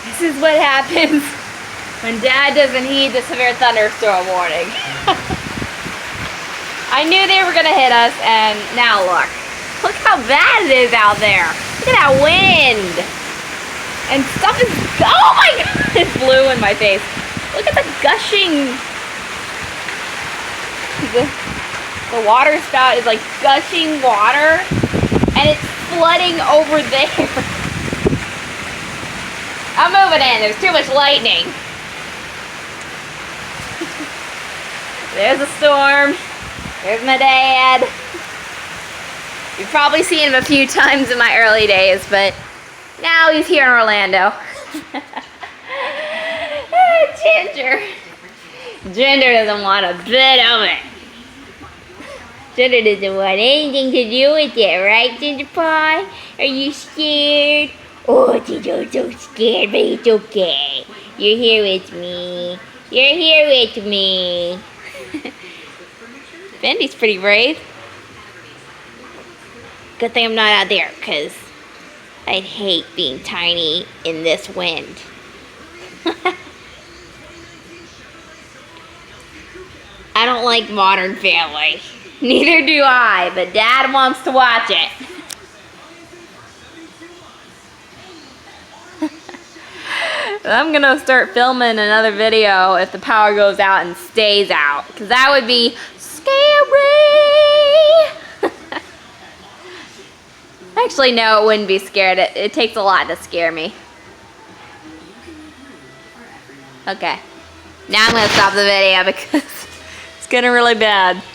This is what happens when Dad doesn't heed the severe thunderstorm warning. I knew they were gonna hit us, and now look. Look how bad it is out there. Look at that wind. And stuff is, oh my God, it blew in my face. Look at the gushing. The water spout is like gushing water, and it's flooding over there. I'm moving in, there's too much lightning. There's a storm. There's my dad. You've probably seen him a few times in my early days, but now he's here in Orlando. Ginger. Ginger doesn't want a bit of it. Ginger doesn't want anything to do with it, right, Ginger Pie? Are you scared? Oh, Ginger's so scared, but it's okay. You're here with me. You're here with me. Bendy's pretty brave. Good thing I'm not out there, because I'd hate being tiny in this wind. I don't like Modern Family. Neither do I, but Dad wants to watch it. I'm gonna start filming another video if the power goes out and stays out, because that would be scary. Actually, no, it wouldn't be scared. It takes a lot to scare me. Okay. Now I'm gonna stop the video because it's getting really bad.